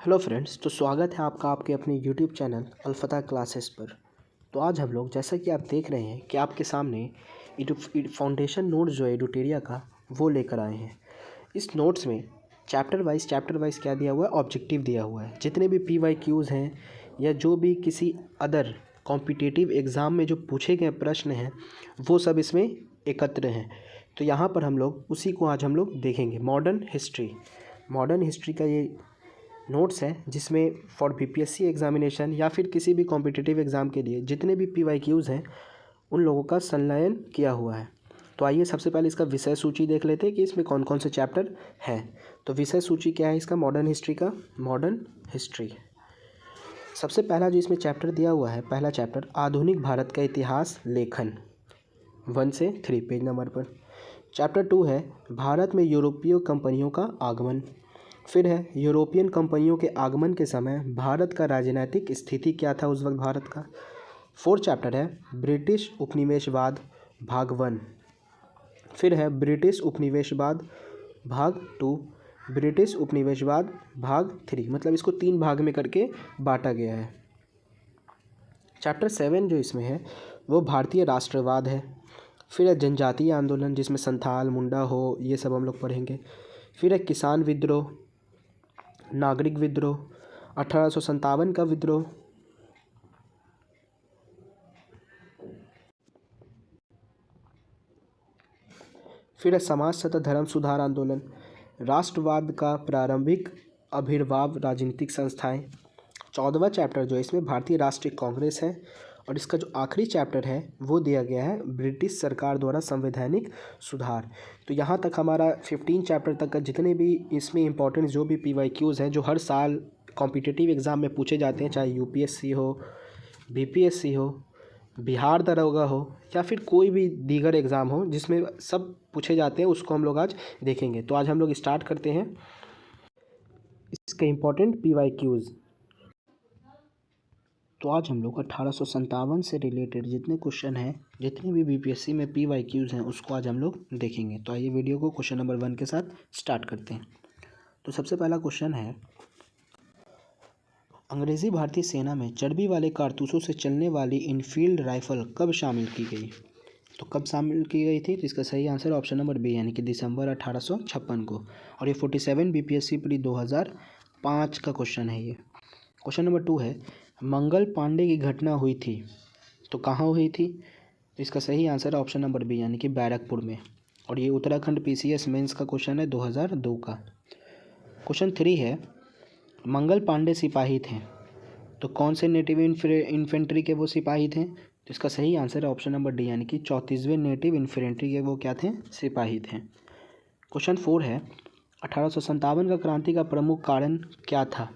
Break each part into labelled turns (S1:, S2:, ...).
S1: Hello friends, तो स्वागत है आपका आपके अपने यूट्यूब चैनल अलफ़ता क्लासेस पर। तो आज हम लोग जैसा कि आप देख रहे हैं कि आपके सामने फाउंडेशन नोट्स जो है एडुटेरिया का वो लेकर आए हैं। इस नोट्स में चैप्टर वाइज क्या दिया हुआ है, ऑब्जेक्टिव दिया हुआ है। जितने भी PYQs हैं या जो भी किसी अदर कॉम्पिटिटिव एग्ज़ाम में जो पूछे गए प्रश्न हैं वो सब इसमें एकत्र हैं। तो यहाँ पर हम लोग उसी को आज हम लोग देखेंगे। मॉडर्न हिस्ट्री का ये नोट्स है जिसमें फॉर BPSC एग्जामिनेशन या फिर किसी भी कॉम्पिटिटिव एग्ज़ाम के लिए जितने भी PYQs हैं उन लोगों का संलयन किया हुआ है। तो आइए सबसे पहले इसका विषय सूची देख लेते हैं कि इसमें कौन कौन से चैप्टर हैं। तो विषय सूची क्या है इसका, मॉडर्न हिस्ट्री। सबसे पहला जो इसमें चैप्टर दिया हुआ है, पहला चैप्टर आधुनिक भारत का इतिहास लेखन 1 से 3 पेज नंबर पर। चैप्टर 2 है भारत में यूरोपीय कंपनियों का आगमन। फिर है यूरोपियन कंपनियों के आगमन के समय भारत का राजनीतिक स्थिति क्या था उस वक्त भारत का। 4th चैप्टर है ब्रिटिश उपनिवेशवाद भाग 1। फिर है ब्रिटिश उपनिवेशवाद भाग 2, ब्रिटिश उपनिवेशवाद भाग 3। मतलब इसको 3 भाग में करके बांटा गया है। चैप्टर 7 जो इसमें है वो भारतीय राष्ट्रवाद है। फिर है जनजातीय आंदोलन जिसमें संथाल, मुंडा हो, ये सब हम लोग पढ़ेंगे। फिर है किसान विद्रोह, नागरिक विद्रोह, 1857 का विद्रोह। फिर है समाज तथा धर्म सुधार आंदोलन, राष्ट्रवाद का प्रारंभिक आविर्भाव, राजनीतिक संस्थाएं। 14वां चैप्टर जो है इसमें भारतीय राष्ट्रीय कांग्रेस है। और इसका जो आखिरी चैप्टर है वो दिया गया है ब्रिटिश सरकार द्वारा संवैधानिक सुधार। तो यहाँ तक हमारा 15 चैप्टर तक का जितने भी इसमें इंपॉर्टेंट जो भी PYQs हैं जो हर साल कॉम्पिटिटिव एग्ज़ाम में पूछे जाते हैं, चाहे UPSC हो, BPSC हो, बिहार दरोगा हो या फिर कोई भी दीगर एग्ज़ाम हो जिसमें सब पूछे जाते हैं, उसको हम लोग आज देखेंगे। तो आज हम लोग स्टार्ट करते हैं इसके इम्पोर्टेंट PYQs। तो आज हम लोग 1857 से रिलेटेड जितने क्वेश्चन हैं, जितने भी BPSC में PYQs हैं उसको आज हम लोग देखेंगे। तो आइए वीडियो को क्वेश्चन नंबर 1 के साथ स्टार्ट करते हैं। तो सबसे पहला क्वेश्चन है अंग्रेज़ी भारतीय सेना में चर्बी वाले कारतूसों से चलने वाली इनफील्ड राइफल कब शामिल की गई। तो कब शामिल की गई थी, तो इसका सही आंसर ऑप्शन नंबर बी यानी कि दिसंबर 1856 को। और ये 47 BPSC प्री 2005 का क्वेश्चन है ये। क्वेश्चन नंबर 2 है मंगल पांडे की घटना हुई थी तो कहाँ हुई थी, तो इसका सही आंसर ऑप्शन नंबर बी यानी कि बैरकपुर में। और ये उत्तराखंड PCS मेंस का क्वेश्चन है 2002 का। क्वेश्चन 3 है मंगल पांडे सिपाही थे तो कौन से नेटिव इन्फेंट्री के वो सिपाही थे, तो इसका सही आंसर है ऑप्शन नंबर डी यानी कि 34वें नेटिव इन्फेंट्री के वो क्या थे, सिपाही थे। क्वेश्चन 4 है 1857 का क्रांति का प्रमुख कारण क्या था,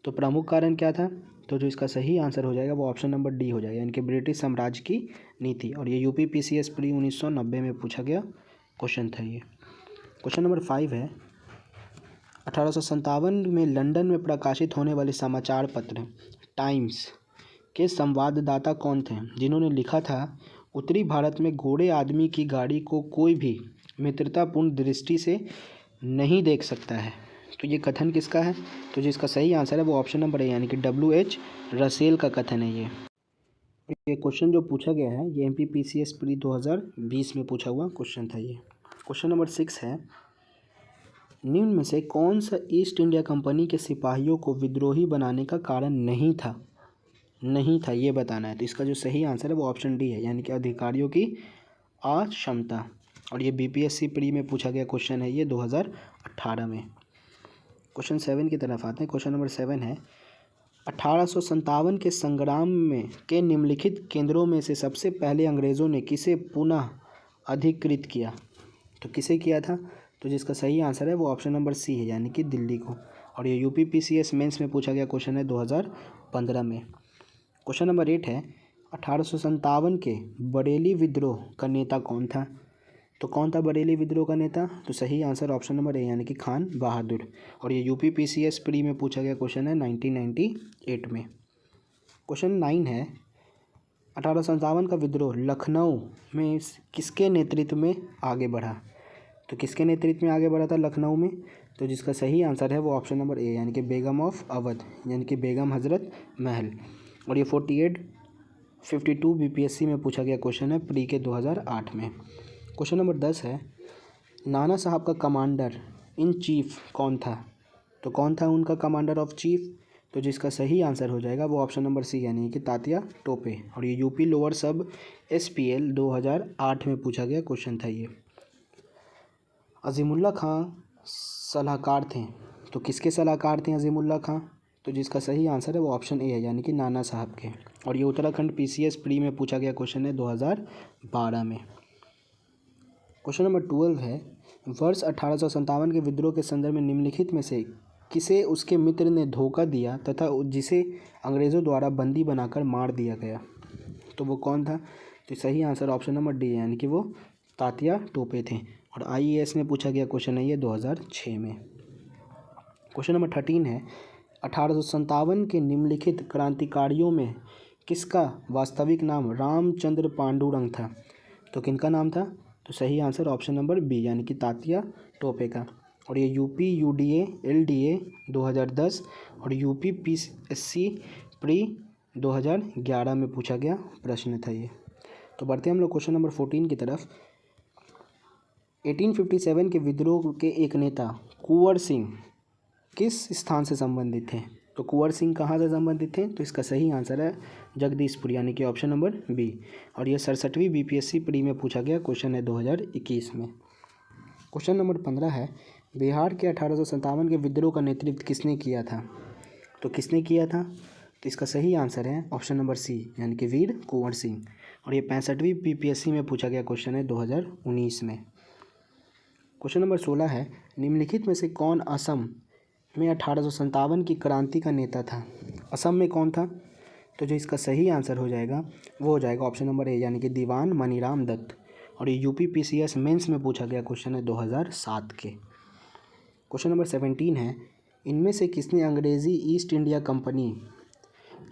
S1: तो प्रमुख कारण क्या था, तो जो इसका सही आंसर हो जाएगा वो ऑप्शन नंबर डी हो जाएगा यानी कि ब्रिटिश साम्राज्य की नीति। और ये UP PCS प्री 1990 में पूछा गया क्वेश्चन था ये। क्वेश्चन नंबर 5 है 1857 में लंदन में प्रकाशित होने वाले समाचार पत्र टाइम्स के संवाददाता कौन थे जिन्होंने लिखा था उत्तरी भारत में घोड़े आदमी की गाड़ी को कोई भी मित्रतापूर्ण दृष्टि से नहीं देख सकता है। तो ये कथन किसका है, तो जिसका सही आंसर है वो ऑप्शन नंबर है यानी कि WH रसेल का कथन है ये क्वेश्चन जो पूछा गया है ये MP PCS प्री 2020 में पूछा हुआ क्वेश्चन था ये। क्वेश्चन नंबर 6 है निम्न में से कौन सा ईस्ट इंडिया कंपनी के सिपाहियों को विद्रोही बनाने का कारण नहीं था ये बताना है। तो इसका जो सही आंसर है वो ऑप्शन डी है यानी कि अधिकारियों की अक्षमता। और ये BPSC प्री में पूछा गया क्वेश्चन है ये 2018 में। क्वेश्चन 7 की तरफ आते हैं। क्वेश्चन नंबर 7 है 1857 के संग्राम में के निम्नलिखित केंद्रों में से सबसे पहले अंग्रेज़ों ने किसे पुनः अधिकृत किया, तो किसे किया था, तो जिसका सही आंसर है वो ऑप्शन नंबर सी है यानी कि दिल्ली को। और ये UP PCS मेंस में पूछा गया क्वेश्चन है 2015 में। क्वेश्चन नंबर 8 है 1857 के बरेली विद्रोह का नेता कौन था, तो कौन था बरेली विद्रोह का नेता, तो सही आंसर ऑप्शन नंबर ए यानी कि खान बहादुर। और ये UP PCS प्री में पूछा गया क्वेश्चन है 1998 में। क्वेश्चन 9 है 1857 का विद्रोह लखनऊ में किसके नेतृत्व में आगे बढ़ा, तो तो किसके नेतृत्व में आगे बढ़ा था लखनऊ में? तो जिसका सही आंसर है वो ऑप्शन नंबर ए यानी कि बेगम ऑफ अवध यानी कि बेगम हजरत महल। और ये 52 बीपीएससी में पूछा गया क्वेश्चन है प्री के 2008 में। क्वेश्चन नंबर 10 है, नाना साहब का कमांडर इन चीफ कौन था? तो कौन था उनका कमांडर ऑफ चीफ? तो जिसका सही आंसर हो जाएगा वो ऑप्शन नंबर सी यानी कि तात्या टोपे। और ये यूपी लोअर सब SPL 2008 में पूछा गया क्वेश्चन था ये। अजीमुल्ला खां सलाहकार थे, तो किसके सलाहकार थे अजीमुल्ला खां? तो जिसका सही आंसर है वो ऑप्शन ए है यानी कि नाना साहब के। और ये उत्तराखंड PCS प्री में पूछा गया क्वेश्चन है 2012 में। क्वेश्चन नंबर 12 है, वर्ष 1857 के विद्रोह के संदर्भ में निम्नलिखित में से किसे उसके मित्र ने धोखा दिया तथा जिसे अंग्रेज़ों द्वारा बंदी बनाकर मार दिया गया? तो वो कौन था? तो सही आंसर ऑप्शन नंबर डी यानी कि वो तात्या टोपे थे। और IAS में पूछा गया क्वेश्चन है ये 2006 में। क्वेश्चन नंबर 13 है, 1857 के निम्नलिखित क्रांतिकारियों में किसका वास्तविक नाम रामचंद्र पांडुरंग था? तो किनका नाम था? तो सही आंसर ऑप्शन नंबर बी यानी कि तात्या टोपे का। और ये UP UDA LDA 2010 और UP PSC प्री 2011 में पूछा गया प्रश्न था ये। तो बढ़ते हैं हम लोग क्वेश्चन नंबर 14 की तरफ। 1857 के विद्रोह के एक नेता कुंवर सिंह किस स्थान से संबंधित थे? तो कुंवर सिंह कहाँ से संबंधित थे? तो इसका सही आंसर है जगदीशपुर यानी कि ऑप्शन नंबर बी। और ये 67वीं BPSC प्री में पूछा गया क्वेश्चन है 2021 में। क्वेश्चन नंबर 15 है, बिहार के 1857 के विद्रोह का नेतृत्व किसने किया था? तो किसने किया था? तो इसका सही आंसर है ऑप्शन नंबर सी यानी कि वीर कुंवर सिंह। और ये 65वीं BPSC में पूछा गया क्वेश्चन है 2019 में। क्वेश्चन नंबर 16 है, निम्नलिखित में से कौन असम में 1857 की क्रांति का नेता था? असम में कौन था? तो जो इसका सही आंसर हो जाएगा वो हो जाएगा ऑप्शन नंबर ए यानी कि दीवान मनीराम दत्त। और ये UP PCS मेंस में पूछा गया क्वेश्चन है 2007 के। क्वेश्चन नंबर 17 है, इनमें से किसने अंग्रेज़ी ईस्ट इंडिया कंपनी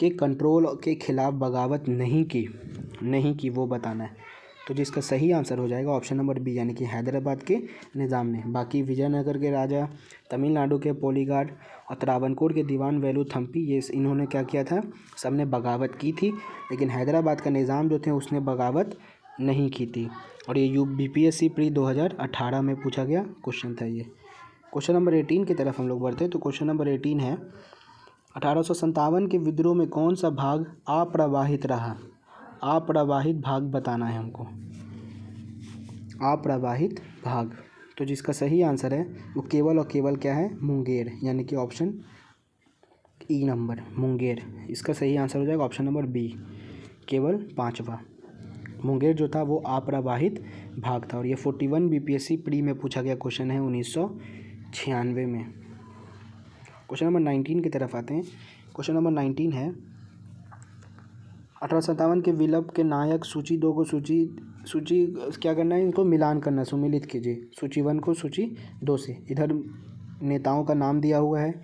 S1: के कंट्रोल के खिलाफ बगावत नहीं की वो बताना है। तो जिसका सही आंसर हो जाएगा ऑप्शन नंबर बी यानी कि हैदराबाद के निज़ाम ने। बाकी विजयनगर के राजा, तमिलनाडु के पोलीगार्ड और त्रावणकोर के दीवान वेलुथम्पी ये इन्होंने क्या किया था? सबने बगावत की थी, लेकिन हैदराबाद का निज़ाम जो थे उसने बगावत नहीं की थी। और ये BPSC प्री 2018 में पूछा गया क्वेश्चन था ये। क्वेश्चन नंबर 18 की तरफ हम लोग बढ़ते हैं। तो क्वेश्चन नंबर 18 है, 1857 के विद्रोह में कौन सा भाग अप्रवाहित रहा? अप्रवाहित भाग बताना है हमको, अप्रवाहित भाग। तो जिसका सही आंसर है वो केवल और केवल क्या है? मुंगेर यानी कि ऑप्शन ई नंबर मुंगेर। इसका सही आंसर हो जाएगा ऑप्शन नंबर बी केवल 5वां। मुंगेर जो था वो अप्रवाहित भाग था। और ये 41 BPSC प्री में पूछा गया क्वेश्चन है 1996 में। क्वेश्चन नंबर 19 की तरफ आते हैं। क्वेश्चन नंबर 19 है, 1857 के विप्लव के नायक सूची 2 को सूची क्या करना है? इनको मिलान करना, सुमिलित कीजिए सूची 1 को सूची 2 से। इधर नेताओं का नाम दिया हुआ है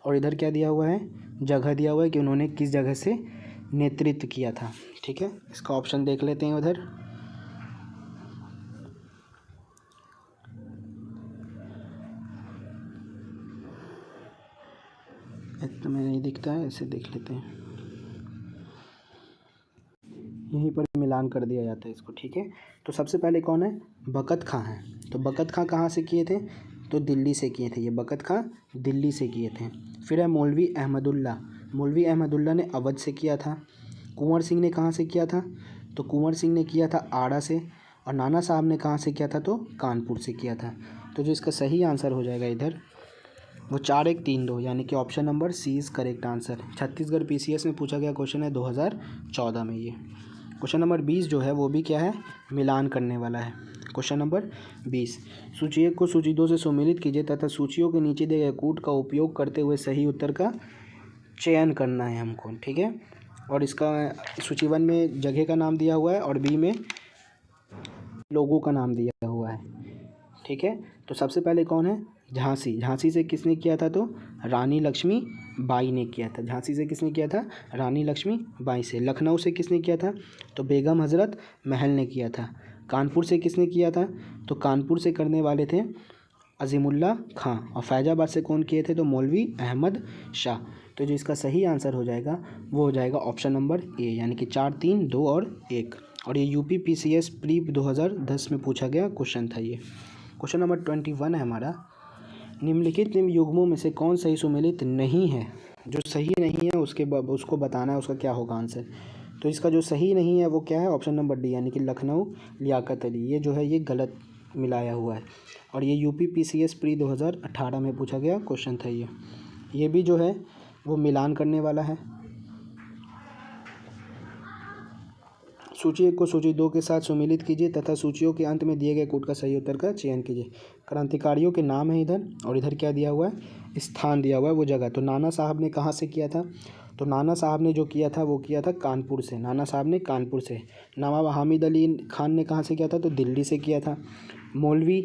S1: और इधर क्या दिया हुआ है? जगह दिया हुआ है कि उन्होंने किस जगह से नेतृत्व किया था। ठीक है, इसका ऑप्शन देख लेते हैं उधर। तो में नहीं दिखता है, ऐसे देख लेते हैं, यहीं पर मिलान कर दिया जाता है इसको। ठीक है, तो सबसे पहले कौन है? बकत खां है। तो बकत खां कहाँ से किए थे? तो दिल्ली से किए थे। ये बकत खां दिल्ली से किए थे। फिर है मौलवी अहमदुल्ला। मौलवी अहमदुल्ला ने अवध से किया था। कुंवर सिंह ने कहाँ से किया था? तो कुंवर सिंह ने किया था आड़ा से। और नाना साहब ने कहाँ से किया था? तो कानपुर से किया था। तो जो इसका सही आंसर हो जाएगा इधर वो 4132 यानी कि option number C is correct answer. Chhattisgarh PCS में पूछा गया क्वेश्चन है 2014 में ये। क्वेश्चन नंबर 20 जो है वो भी क्या है? मिलान करने वाला है। क्वेश्चन नंबर 20, सूची 1 को सूची 2 से सुमेलित कीजिए तथा सूचियों के नीचे दिए गए कूट का उपयोग करते हुए सही उत्तर का चयन करना है हमको। ठीक है, और इसका सूची 1 में जगह का नाम दिया हुआ है और बी में लोगों का नाम दिया हुआ है। ठीक है, तो सबसे पहले कौन है? झांसी। झांसी से किसने किया था? तो रानी लक्ष्मी बाई ने किया था। झांसी से किसने किया था? रानी लक्ष्मी बाई से। लखनऊ से किसने किया था? तो बेगम हजरत महल ने किया था। कानपुर से किसने किया था? तो कानपुर से करने वाले थे अजीमुल्ला खां, और फैजाबाद से कौन किए थे? तो मौलवी अहमद शाह। तो जो इसका सही आंसर हो जाएगा वो हो जाएगा ऑप्शन नंबर ए, यानी कि 4, 3, 2 और 1। और ये यूपी PCS प्री 2010 में पूछा गया क्वेश्चन था ये। क्वेश्चन नंबर 21 है हमारा, निम्नलिखित युग्मों में से कौन सही सुमेलित नहीं है? जो सही नहीं है उसको बताना है, उसका क्या होगा आंसर। तो इसका जो सही नहीं है वो क्या है? ऑप्शन नंबर डी, यानी कि लखनऊ लियाकत अली। ये जो है ये गलत मिलाया हुआ है, और ये यूपी PCS प्री 2018 में पूछा गया क्वेश्चन था ये भी जो है वो मिलान करने वाला है। सूची 1 को सूची 2 के साथ सुमेलित कीजिए तथा सूचियों के अंत में दिए गए कोड का सही उत्तर का चयन कीजिए। क्रांतिकारियों के नाम है इधर, और इधर क्या दिया हुआ है? स्थान दिया हुआ है, वो जगह। तो नाना साहब ने कहाँ से किया था? तो नाना साहब ने जो किया था वो किया था कानपुर से। नाना साहब ने कानपुर से। नवाब हामिद अली खान ने कहाँ से किया था? तो दिल्ली से किया था। मौलवी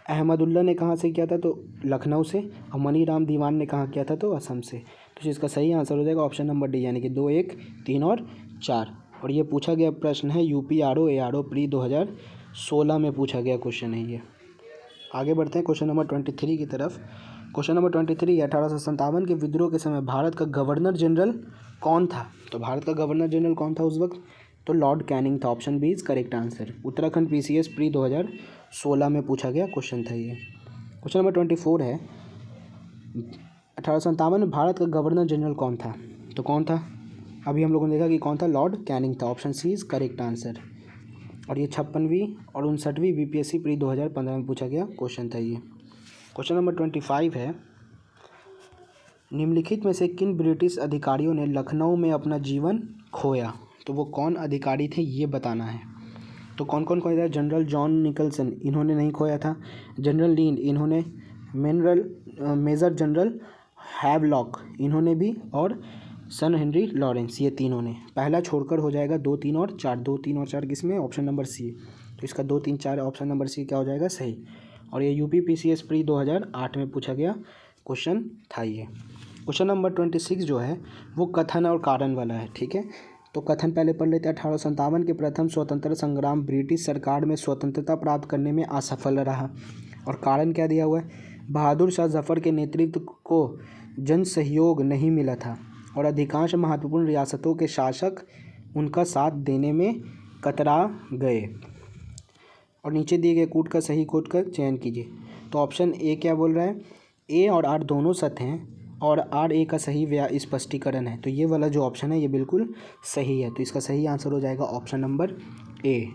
S1: अहमदुल्ला ने कहाँ से किया था? तो लखनऊ से। और मनी राम दीवान ने कहाँ किया था? तो असम से। तो इसका सही आंसर हो जाएगा ऑप्शन नंबर डी, यानी कि 2, 1, 3 और 4। और ये पूछा गया प्रश्न है यूपी ARO प्री 2016 में पूछा गया क्वेश्चन है ये। आगे बढ़ते हैं क्वेश्चन नंबर 23 की तरफ। क्वेश्चन नंबर 23, 1857 के विद्रोह के समय भारत का गवर्नर जनरल कौन था? तो भारत का गवर्नर जनरल कौन था उस वक्त? तो लॉर्ड कैनिंग था। Option B is correct answer. Uttarakhand PCS pre 2016 में पूछा गया क्वेश्चन था ये। क्वेश्चन नंबर 24 है, 1857 में भारत का गवर्नर जनरल कौन था? तो कौन था? अभी हम लोगों ने देखा कि कौन था? लॉर्ड कैनिंग था। Option C is correct answer. और ये 56वीं और 59वीं BPSC प्री 2015 में पूछा गया क्वेश्चन था ये। क्वेश्चन नंबर 25 है, निम्नलिखित में से किन ब्रिटिश अधिकारियों ने लखनऊ में अपना जीवन खोया? तो वो कौन अधिकारी थे ये बताना है। तो कौन कौन खोया था? जनरल जॉन निकलसन, इन्होंने नहीं खोया था। जनरल लीन, इन्होंने। मेजर जनरल हैवलॉक, इन्होंने भी। और सन हेनरी लॉरेंस, ये तीनों ने। पहला छोड़कर हो जाएगा 2, 3 और 4। 2, 3 और 4 किसमें? Option number C. तो इसका 2, 3, 4 ऑप्शन नंबर सी क्या हो जाएगा? सही। और ये यूपी PCS प्री 2008 में पूछा गया क्वेश्चन था ये। क्वेश्चन नंबर 26 जो है वो कथन और कारण वाला है, ठीक है। तो कथन पहले पढ़ लेते हैं। 1857 के प्रथम स्वतंत्रता संग्राम ब्रिटिश सरकार में स्वतंत्रता प्राप्त करने में असफल रहा। और कारण क्या दिया हुआ है? बहादुर शाह जफर के नेतृत्व को जन सहयोग नहीं मिला था और अधिकांश महत्वपूर्ण रियासतों के शासक उनका साथ देने में कतरा गए। और नीचे दिए गए कोड का सही कोड का चयन कीजिए। तो ऑप्शन ए क्या बोल रहा है? ए और आर दोनों सत्य हैं और आर ए का सही स्पष्टीकरण है। तो ये वाला जो ऑप्शन है ये बिल्कुल सही है। तो इसका सही आंसर हो जाएगा ऑप्शन नंबर ए।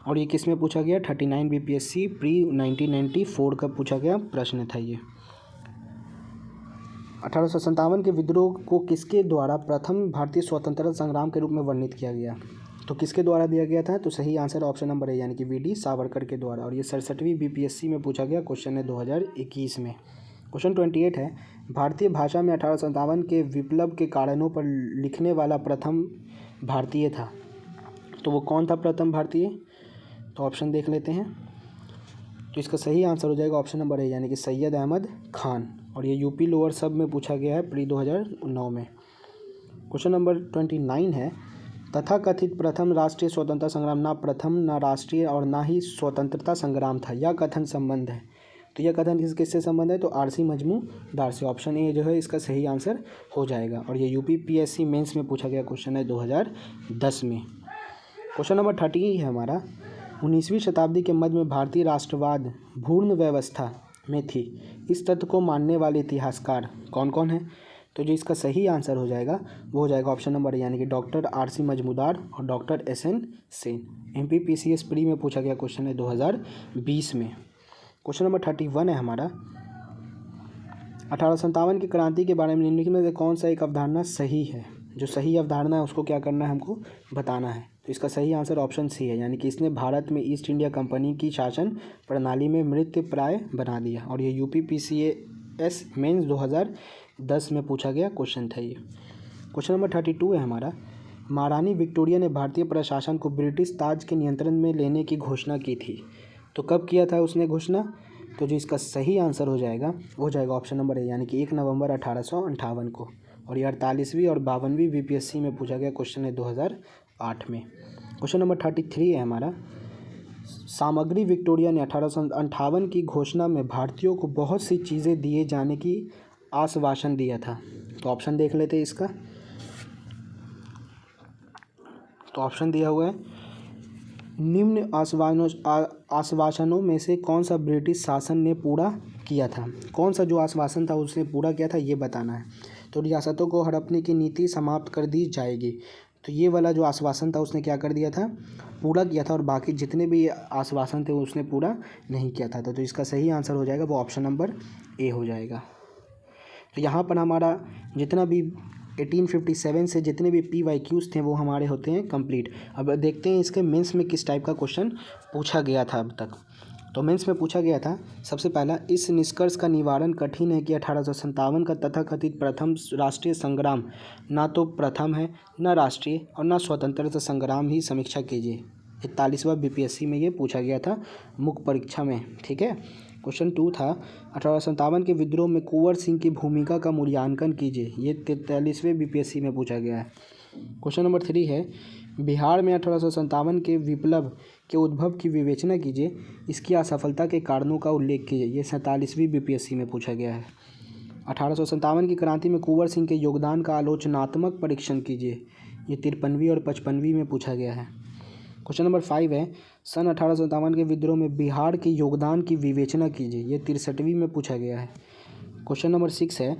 S1: और ये किस में पूछा गया? 39 BPSC प्री 1994 का पूछा गया प्रश्न था ये। 1857 के विद्रोह को किसके द्वारा प्रथम भारतीय स्वतंत्रता संग्राम के रूप में वर्णित किया गया? तो किसके द्वारा दिया गया था? तो सही आंसर ऑप्शन नंबर ए, यानी कि VD सावरकर के द्वारा। और ये 67वीं BPSC में पूछा गया क्वेश्चन है 2021 में। क्वेश्चन 28 है, भारतीय भाषा में 1857 के विप्लव के कारणों पर लिखने वाला प्रथम भारतीय था। तो वो कौन था प्रथम भारतीय? तो ऑप्शन देख लेते हैं। तो इसका सही आंसर हो जाएगा ऑप्शन नंबर ए, यानी कि सैयद अहमद खान। और ये यूपी लोअर सब में पूछा गया है प्री 2009 में। क्वेश्चन नंबर 29 है, तथाकथित प्रथम राष्ट्रीय स्वतंत्रता संग्राम ना प्रथम ना राष्ट्रीय और ना ही स्वतंत्रता संग्राम था, यह कथन संबंध है। तो यह कथन किससे संबंध है? तो RC मजमूदार से। ऑप्शन ए जो है इसका सही आंसर हो जाएगा। और ये यूपी PSC मेंस में पूछा गया क्वेश्चन है 2010 में। क्वेश्चन नंबर 30 है हमारा, 19वीं शताब्दी के मध्य में भारतीय राष्ट्रवाद भूर्ण व्यवस्था में थी। इस तथ्य को मानने वाले इतिहासकार कौन कौन हैं? तो जो इसका सही आंसर हो जाएगा वो हो जाएगा ऑप्शन नंबर, यानी कि डॉक्टर RC मजमूदार और doctor SN Sen. MP PCS pre में पूछा गया क्वेश्चन है 2020 में। क्वेश्चन नंबर 31 है हमारा, 1857 की क्रांति के बारे में निम्नलिखित में से कौन सा एक अवधारणा सही है? जो सही अवधारणा है उसको क्या करना है? हमको बताना है। तो इसका सही आंसर ऑप्शन सी है, यानी कि इसने भारत में ईस्ट इंडिया कंपनी की शासन प्रणाली में मृतप्राय बना दिया। और ये यूपी PCS मेंस 2010 में पूछा गया क्वेश्चन था ये। क्वेश्चन नंबर 32 है हमारा, महारानी विक्टोरिया ने भारतीय प्रशासन को ब्रिटिश ताज के नियंत्रण में लेने की घोषणा की थी। तो कब किया था उसने घोषणा? तो जो इसका सही आंसर हो जाएगा वो हो जाएगा ऑप्शन नंबर ए, यानी कि 1 नवंबर 1858 को। और ये 48वीं और 52वीं BPSC में पूछा गया क्वेश्चन है 2008 में। क्वेश्चन नंबर 33 है हमारा, सामग्री विक्टोरिया ने 1858 की घोषणा में भारतीयों को बहुत सी चीज़ें दिए जाने की आश्वासन दिया था। तो ऑप्शन देख लेते हैं इसका। तो ऑप्शन दिया हुआ है, निम्न आश्वासनों में से कौन सा ब्रिटिश शासन ने पूरा किया था। कौन सा जो आश्वासन था उसने पूरा किया था ये बताना है। तो रियासतों को हड़पने की नीति समाप्त कर दी जाएगी। तो ये वाला जो आश्वासन था उसने क्या कर दिया था, पूरा किया था, और बाकी जितने भी आश्वासन थे उसने पूरा नहीं किया था। तो इसका सही आंसर हो जाएगा वो ऑप्शन नंबर ए हो जाएगा। तो यहाँ पर हमारा जितना भी 1857 से जितने भी PYQs थे वो हमारे होते हैं कंप्लीट। अब देखते हैं इसके मेंस में किस टाइप का क्वेश्चन पूछा गया था अब तक। तो मेंस में पूछा गया था सबसे पहला, इस निष्कर्ष का निवारण कठिन है कि 1857 का तथाकथित प्रथम राष्ट्रीय संग्राम ना तो प्रथम है, न राष्ट्रीय और न स्वतंत्रता संग्राम ही समीक्षा कीजिए। 41वां BPSC में ये पूछा गया था मुख्य परीक्षा में। ठीक है। क्वेश्चन 2 था, 1857 के विद्रोह में कुंवर सिंह की भूमिका का मूल्यांकन कीजिए। ये 43वें BPSC में पूछा गया है। क्वेश्चन नंबर 3 है, बिहार में 1857 के विप्लव के उद्भव की विवेचना कीजिए, इसकी असफलता के कारणों का उल्लेख कीजिए। ये 47वीं BPSC में पूछा गया है। 1857 की क्रांति में कुंवर सिंह के योगदान का आलोचनात्मक परीक्षण कीजिए। ये 53वीं और 55वीं में पूछा गया है। क्वेश्चन नंबर 5 है, सन 1857 के विद्रोह में बिहार के योगदान की विवेचना कीजिए। ये 63वीं में पूछा गया है। क्वेश्चन नंबर 6 है,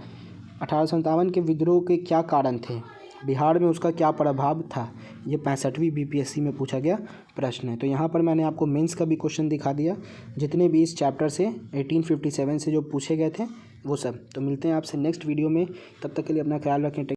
S1: 1857 के विद्रोह के क्या कारण थे, बिहार में उसका क्या प्रभाव था। ये 65वीं BPSC में पूछा गया प्रश्न है। तो यहाँ पर मैंने आपको मेंस का भी क्वेश्चन दिखा दिया, जितने भी इस चैप्टर से 1857 से जो पूछे गए थे वो सब। तो मिलते हैं आपसे नेक्स्ट वीडियो में, तब तक के लिए अपना ख्याल रखें।